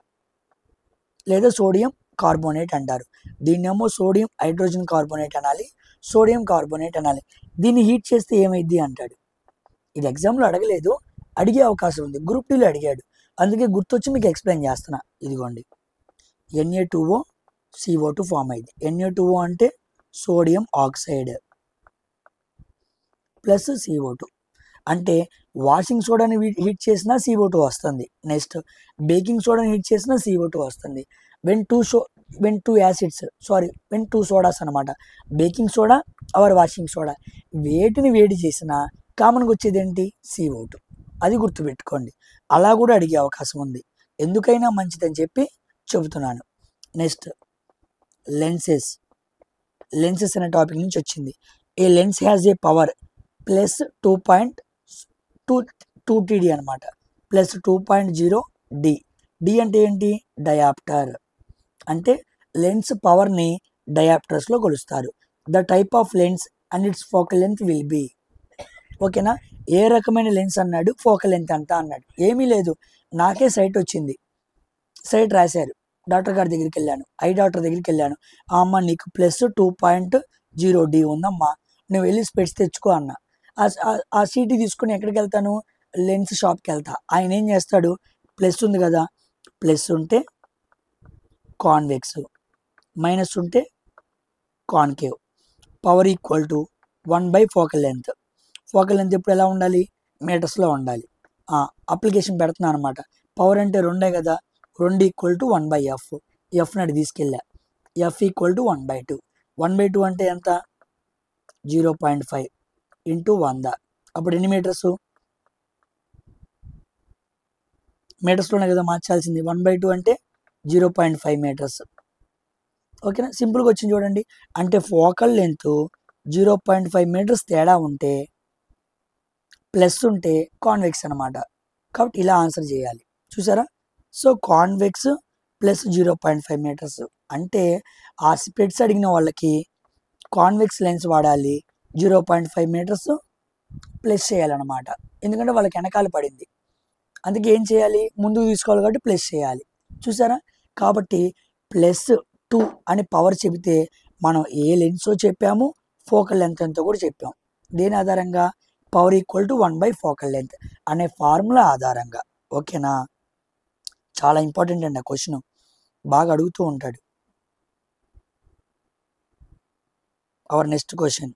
లేదా సోడియం కార్బోనేట్ అంటారు. దీన్నేమో సోడియం హైడ్రోజన్ కార్బోనేట్ అనాలి, సోడియం కార్బోనేట్ అనాలి. దీన్ని హీట్ చేస్తే ఏమైద్ది అంటాడు. ఇది ఎగ్జామ్లో అడగలేదు, అడిగే అవకాశం ఉంది, గ్రూప్ 2లో అడిగాడు, అందుకే గుర్తొచ్చి మీకు ఎక్స్ప్లెయిన్ చేస్తున్నా. ఇదిగోండి, Na2O CO2 ఫామ్ అయింది. Na2O అంటే సోడియం ఆక్సైడ్ ప్లస్ CO2. అంటే వాషింగ్ సోడాని హీట్ చేసినా CO2 వస్తుంది. నెక్స్ట్ బేకింగ్ సోడాని హీట్ చేసినా CO2 వస్తుంది. వెన్ టూ సోడాస్ అనమాట, baking soda are washing soda, వేటిని వేడి చేసినా కామన్గా వచ్చేది ఏంటి? CO2. అది గుర్తుపెట్టుకోండి. అలా కూడా అడిగే అవకాశం ఉంది, ఎందుకైనా మంచిదని చెప్పి చెబుతున్నాను. నెక్స్ట్, లెన్సెస్ అనే టాపిక్ నుంచి వచ్చింది. A lens has a power plus 2.2 TD అనమాట, ప్లస్ 2.0 D. డి అంటే ఏంటి? డయాప్టర్. అంటే లెన్స్ పవర్ని డయాప్టర్స్లో కొలుస్తారు. The type of lens and its focal length will be. ఓకేనా. ఏ రకమైన లెన్స్ అన్నాడు, ఫోకల్ లెంత్ అంతా అన్నాడు. ఏమీ లేదు, నాకే సైట్ వచ్చింది, సైట్ రాశారు, డాక్టర్ గారి దగ్గరికి వెళ్ళాను, ఐ డాక్టర్ దగ్గరికి వెళ్ళాను. అమ్మ నీకు ప్లస్ 2.0 D ఉందమ్మా, నువ్వు వెళ్ళి స్పెట్స్ తెచ్చుకో అన్న. ఆ సీటీ తీసుకుని ఎక్కడికి వెళ్తాను? లెన్స్ షాప్కి వెళ్తా. ఆయన ఏం చేస్తాడు? ప్లస్ ఉంది కదా, ప్లస్ ఉంటే కాన్వెక్స్, మైనస్ ఉంటే concave, power equal to 1/, focal length. Focal length ఎప్పుడు ఎలా ఉండాలి? మీటర్స్లో ఉండాలి. అప్లికేషన్ పెడుతున్నాను అనమాట. పవర్ అంటే 2 కదా, 2 ఈక్వల్ టు 1/F. ఎఫ్ నాడు తీసుకెళ్ళా, F ఈక్వల్ టు 1/2. 1/2 అంటే ఎంత? 0.5 ఇంటూ 100. అప్పుడు ఎన్ని మీటర్స్? మీటర్స్లోనే కదా మార్చాల్సింది. 1/2 అంటే 0.5 మీటర్స్. ఓకేనా. సింపుల్గా వచ్చింది చూడండి. అంటే ఫోకల్ లెంత్ 0.5 మీటర్స్ తేడా ఉంటే ప్లస్ ఉంటే కాన్వెక్స్ అనమాట. కాబట్టి ఇలా ఆన్సర్ చేయాలి. చూసారా? సో కాన్వెక్స్ ప్లస్ 0.5 మీటర్స్ అంటే ఆ స్పెట్స్ అడిగిన వాళ్ళకి కాన్వెక్స్ లెన్స్ వాడాలి, 0.5 మీటర్స్ ప్లస్ చేయాలన్నమాట. ఎందుకంటే వాళ్ళకి వెనకాల పడింది, అందుకే ఏం చేయాలి, ముందుకు తీసుకోవాలి కాబట్టి ప్లస్ చేయాలి. చూసారా? కాబట్టి +2 అని పవర్ చెబితే మనం ఏ లెన్సో చెప్పాము, ఫోకల్ లెంత్ ఎంతో కూడా చెప్పాము. దేని ఆధారంగా? Power equal to 1/4 focal length అనే ఫార్ములా ఆధారంగా. ఓకేనా? చాలా ఇంపార్టెంట్ అండి ఆ క్వశ్చన్, బాగా అడుగుతూ ఉంటాడు. అవర్ నెక్స్ట్ క్వశ్చన్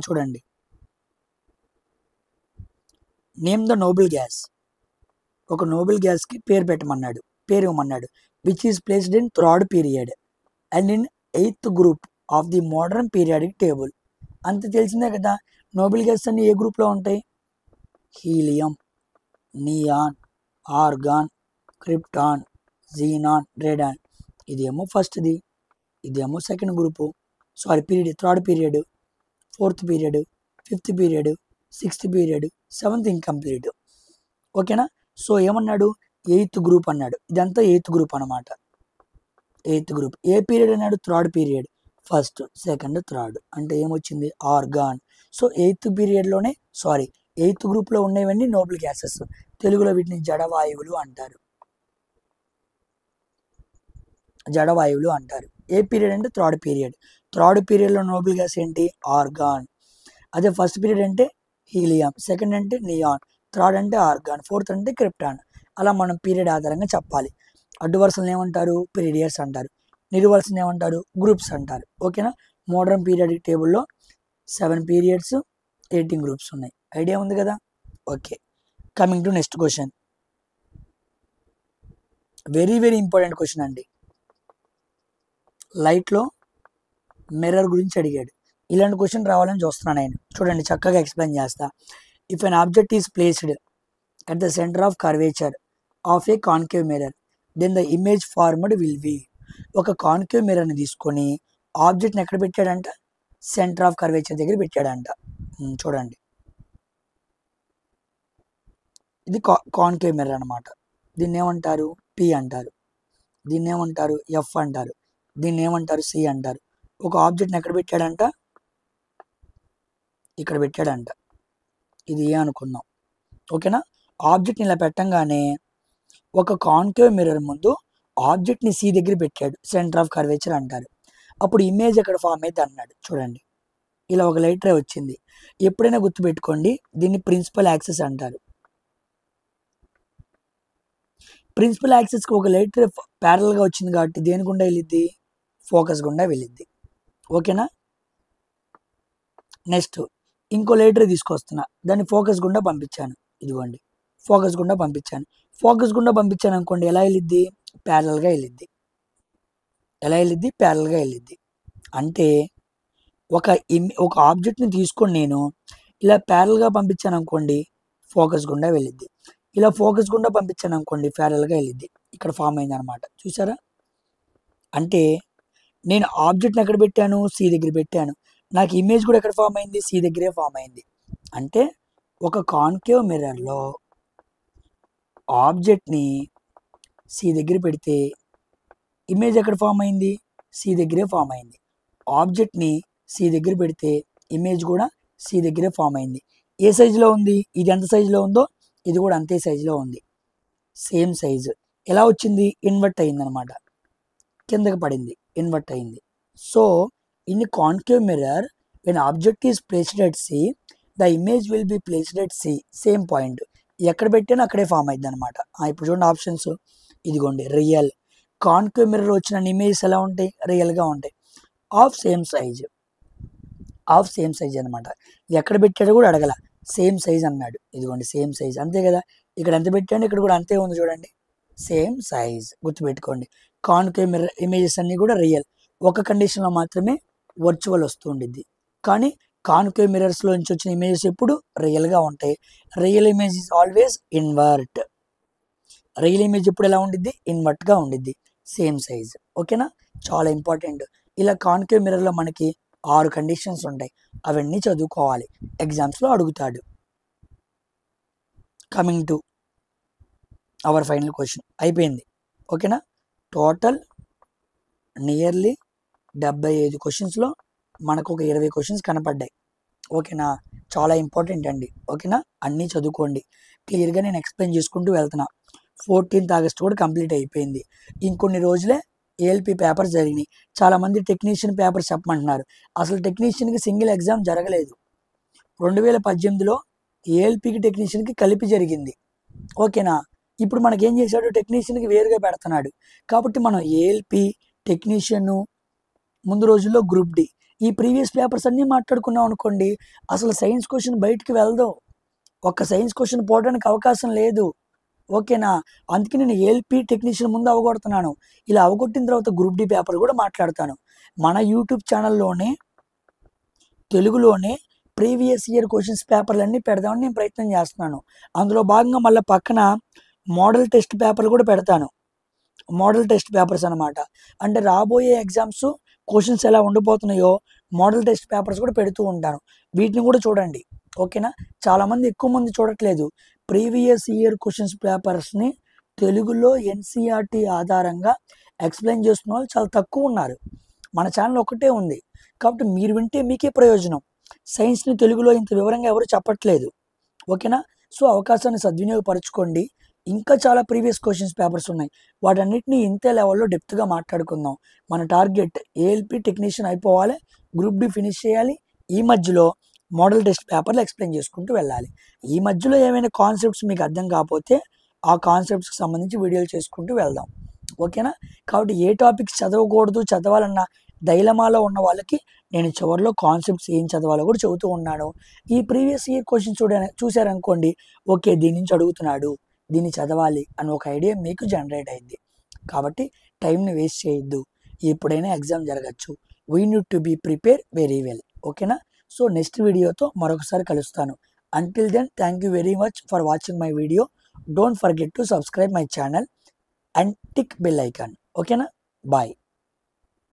చూడండి. Name the noble gas. ఒక నోబెల్ గ్యాస్కి పేరు పెట్టమన్నాడు, పేరు ఇవ్వమన్నాడు. Which is placed in 3rd period and in 8th group of the modern periodic table. అంత తెలిసిందే కదా, నోబెల్ గ్యాస్ అన్ని ఏ గ్రూప్లో ఉంటాయి? Helium, neon, argon, krypton, xenon, radon. ఇదేమో ఫస్ట్ది, ఇదేమో second group, period 3rd period, 4th period, 5th period, 6th period, 7th incomplete. ఓకేనా? సో ఏమన్నాడు? 8th గ్రూప్ అన్నాడు. ఇదంతా 8th గ్రూప్ అనమాట. 8th group. ఏ పీరియడ్ అన్నాడు? 3rd period. First, second, third అంటే ఏమొచ్చింది? ఆర్గాన్. సో 8th పీరియడ్లోనే 8th గ్రూప్లో ఉండేవన్నీ Nobel gases. తెలుగులో వీటిని జడవాయువులు అంటారు. ఏ పీరియడ్ అంటే 3rd పీరియడ్. 3rd పీరియడ్లో నోబెల్ గ్యాస్ ఏంటి? ఆర్గాన్. అదే ఫస్ట్ పీరియడ్ అంటే హీలియం, సెకండ్ అంటే నియాన్, థర్డ్ అంటే ఆర్గాన్, ఫోర్త్ అంటే క్రిప్టాన్. అలా మనం పీరియడ్ ఆధారంగా చెప్పాలి. అడ్డు వరుసలను ఏమంటారు? పీరియడ్స్ అంటారు. నిలువు వరుసలను ఏమంటారు? గ్రూప్స్ అంటారు. ఓకేనా? మోడర్న్ పీరియాడిక్ టేబుల్లో 7 పీరియడ్స్, 18 గ్రూప్స్ ఉన్నాయి. ఐడియా ఉంది కదా? Okay, coming to next question. Very very important question అండి. లైట్లో మిర్రర్ గురించి అడిగాడు. ఇలాంటి క్వశ్చన్ రావాలని చూస్తున్నాను నేను. చూడండి, చక్కగా ఎక్స్ప్లెయిన్ చేస్తా. If an object is placed at the centre of curvature of a concave mirror then the image formed will be. ఒక కాన్కేవ్ మిర్రర్ని తీసుకొని ఆబ్జెక్ట్ని ఎక్కడ పెట్టాడంట? సెంటర్ ఆఫ్ కర్వేచర్ దగ్గర పెట్టాడంట. చూడండి, ఇది కాన్కేవ్ మిర్రర్ అనమాట. దీన్ని ఏమంటారు? పి అంటారు. దీన్ని ఏమంటారు? ఎఫ్ అంటారు. దీన్ని ఏమంటారు? సి అంటారు. ఒక ఆబ్జెక్ట్ని ఎక్కడ పెట్టాడంట? ఇక్కడ పెట్టాడంట. ఇది ఏ అనుకుందాం. ఓకేనా? ఆబ్జెక్ట్ని ఇలా పెట్టంగానే ఒక కాన్కేవ్ మిర్రర్ ముందు ఆబ్జెక్ట్ని సి దగ్గర పెట్టాడు, సెంటర్ ఆఫ్ కర్వేచర్ అంటారు. అప్పుడు ఇమేజ్ ఎక్కడ ఫామ్ అయితే అన్నాడు. చూడండి, ఇలా ఒక లైట్ రే వచ్చింది. ఎప్పుడైనా గుర్తుపెట్టుకోండి, దీన్ని ప్రిన్సిపల్ యాక్సిస్ అంటారు. ప్రిన్సిపల్ యాక్సిస్కి ఒక లైట్ రే ప్యారల్గా వచ్చింది కాబట్టి దేని గుండా వెళ్ళిద్ది? ఫోకస్ గుండా వెళ్ళిద్ది. ఓకేనా? నెక్స్ట్ ఇంకో లైట్ రే తీసుకొస్తున్నా, దాన్ని ఫోకస్ గుండా పంపించాను. ఇదిగోండి, ఫోకస్ గుండా పంపించాను. ఫోకస్ గుండా పంపించాను అనుకోండి, ఎలా వెళ్ళిద్ది? ప్యారల్గా వెళ్ళిద్ది. ఎలా వెళ్ళిద్ది? ప్యారల్గా వెళ్ళిద్ది. అంటే ఒక ఆబ్జెక్ట్ని తీసుకొని నేను ఇలా ప్యారల్గా పంపించాను అనుకోండి, ఫోకస్ గుండా వెళ్ళిద్ది. ఇలా ఫోకస్ గుండా పంపించాను అనుకోండి, ప్యారల్గా వెళ్ళిద్ది. ఇక్కడ ఫామ్ అయింది అనమాట. చూసారా? అంటే నేను ఆబ్జెక్ట్ని ఎక్కడ పెట్టాను? సి దగ్గర పెట్టాను. నాకు ఇమేజ్ కూడా ఎక్కడ ఫామ్ అయింది? సి దగ్గరే ఫామ్ అయింది. అంటే ఒక కాన్కేవ్ మిర్రర్లో ఆబ్జెక్ట్ని సి దగ్గర పెడితే ఇమేజ్ ఎక్కడ ఫామ్ అయింది? సి దగ్గరే ఫామ్ అయింది. ఆబ్జెక్ట్ని సి దగ్గర పెడితే ఇమేజ్ కూడా సి దగ్గరే ఫామ్ అయింది. ఏ సైజులో ఉంది? ఇది ఎంత సైజులో ఉందో ఇది కూడా అంతే సైజులో ఉంది. Same size. ఎలా వచ్చింది? ఇన్వర్ట్ అయింది అనమాట. కిందకి పడింది, ఇన్వర్ట్ అయింది. So in concave mirror when object is placed at C the image will be placed at C same point. ఎక్కడ పెట్టానో అక్కడే ఫామ్ అయింది అనమాట. ఇప్పుడు చూడండి ఆప్షన్స్. ఇదిగోండి, రియల్. కాన్కేవ్ మిర్రర్ వచ్చిన ఇమేజెస్ ఎలా ఉంటాయి? రియల్గా ఉంటాయి. ఆఫ్ సేమ్ సైజ్ అనమాట. ఎక్కడ పెట్టాడో కూడా అడగల, సేమ్ సైజ్ అన్నాడు. ఇదిగోండి, సేమ్ సైజ్. అంతే కదా? ఇక్కడ ఎంత పెట్టాడు, ఇక్కడ కూడా అంతే ఉంది. చూడండి, సేమ్ సైజ్. గుర్తుపెట్టుకోండి, కాన్కేవ్ మిర్రర్ ఇమేజెస్ అన్నీ కూడా రియల్. ఒక కండిషన్లో మాత్రమే వర్చువల్ వస్తూ ఉండిద్ది, కానీ కాన్కేవ్ మిర్రర్స్లోంచి వచ్చిన ఇమేజెస్ ఎప్పుడు రియల్గా ఉంటాయి. Real image is always invert. Real image ఎప్పుడు ఎలా ఉండిద్ది? ఇన్వర్ట్గా ఉండిద్ది, సేమ్ సైజ్. ఓకేనా, చాలా ఇంపార్టెంట్. ఇలా కాన్కేవ్ మిర్రర్లో మనకి 6 కండిషన్స్ ఉంటాయి, అవన్నీ చదువుకోవాలి, ఎగ్జామ్స్లో అడుగుతాడు. Coming to hour final question. అయిపోయింది. ఓకేనా, టోటల్ నియర్లీ 75 క్వశ్చన్స్లో మనకు ఒక 20 క్వశ్చన్స్ కనపడ్డాయి. ఓకేనా, చాలా ఇంపార్టెంట్ అండి. ఓకేనా, అన్నీ చదువుకోండి. క్లియర్గా నేను ఎక్స్ప్లెయిన్ చేసుకుంటూ వెళ్తున్నా. 14th ఆగస్ట్ కూడా కంప్లీట్ అయిపోయింది. ఇంకొన్ని రోజులే ఏఎల్పి పేపర్స్ జరిగినాయి. చాలామంది టెక్నీషియన్ పేపర్స్ చెప్పమంటున్నారు. అసలు టెక్నీషియన్కి సింగిల్ ఎగ్జామ్ జరగలేదు. 2018లో ఏఎల్పికి టెక్నీషియన్కి కలిపి జరిగింది. ఓకేనా, ఇప్పుడు మనకేం చేశాడు, టెక్నీషియన్కి వేరుగా పెడుతున్నాడు. కాబట్టి మనం ఏఎల్పి, టెక్నీషియన్, ముందు రోజుల్లో గ్రూప్ డి, ఈ ప్రీవియస్ పేపర్స్ అన్నీ మాట్లాడుకున్నాం అనుకోండి, అసలు సైన్స్ క్వశ్చన్ బయటికి వెళ్దాం, ఒక్క సైన్స్ క్వశ్చన్ పోవడానికి అవకాశం లేదు. ఓకేనా, అందుకే నేను ఏఎల్పి, టెక్నీషియన్ ముందు అవగొడుతున్నాను. ఇలా అవగొట్టిన తర్వాత గ్రూప్ డి పేపర్ కూడా మాట్లాడతాను. మన యూట్యూబ్ ఛానల్లోనే తెలుగులోనే ప్రీవియస్ ఇయర్ క్వశ్చన్స్ పేపర్లన్నీ పెడదామని నేను ప్రయత్నం చేస్తున్నాను. అందులో భాగంగా మళ్ళీ పక్కన మోడల్ టెస్ట్ పేపర్లు కూడా పెడతాను. మోడల్ టెస్ట్ పేపర్స్ అనమాట. అంటే రాబోయే ఎగ్జామ్స్ క్వశ్చన్స్ ఎలా ఉండిపోతున్నాయో మోడల్ టెస్ట్ పేపర్స్ కూడా పెడుతూ ఉంటాను. వీటిని కూడా చూడండి. ఓకేనా, చాలామంది ఎక్కువ మంది చూడట్లేదు. ప్రీవియస్ ఇయర్ క్వశ్చన్స్ పేపర్స్ని తెలుగులో ఎన్సీఆర్టీ ఆధారంగా ఎక్స్ప్లెయిన్ చేస్తున్న వాళ్ళు చాలా తక్కువ ఉన్నారు. మన ఛానల్ ఒకటే ఉంది, కాబట్టి మీరు వింటే మీకే ప్రయోజనం. సైన్స్ని తెలుగులో ఇంత వివరంగా ఎవరు చెప్పట్లేదు. ఓకేనా, సో అవకాశాన్ని సద్వినియోగపరచుకోండి. ఇంకా చాలా ప్రీవియస్ క్వశ్చన్స్ పేపర్స్ ఉన్నాయి, వాటన్నిటిని ఇంతే లెవెల్లో డెప్త్గా మాట్లాడుకుందాం. మన టార్గెట్ ఏఎల్పి, టెక్నీషియన్ అయిపోవాలి, గ్రూప్ డి ఫినిష్ చేయాలి. ఈ మధ్యలో మోడల్ టెస్ట్ పేపర్లు ఎక్స్ప్లెయిన్ చేసుకుంటూ వెళ్ళాలి. ఈ మధ్యలో ఏమైనా కాన్సెప్ట్స్ మీకు అర్థం కాకపోతే ఆ కాన్సెప్ట్స్కి సంబంధించి వీడియోలు చేసుకుంటూ వెళ్దాం. ఓకేనా, కాబట్టి ఏ టాపిక్స్ చదవకూడదు, చదవాలన్న డైలమాలో ఉన్న వాళ్ళకి నేను చివరిలో కాన్సెప్ట్స్ ఏం చదవాలో కూడా చెబుతూ ఉన్నాను. ఈ ప్రీవియస్ ఇయర్ క్వశ్చన్ చూసారనుకోండి, ఓకే దీని నుంచి అడుగుతున్నాడు, దీన్ని చదవాలి అని ఒక ఐడియా మీకు జనరేట్ అయింది. కాబట్టి టైంని వేస్ట్ చేయొద్దు, ఎప్పుడైనా ఎగ్జామ్ జరగచ్చు. We need to be prepare very well. ఓకేనా, సో నెక్స్ట్ వీడియోతో మరొకసారి కలుస్తాను. Until then, thank you very much for watching my video. Don't forget to subscribe my channel and tick bell icon. ఓకేనా, bye.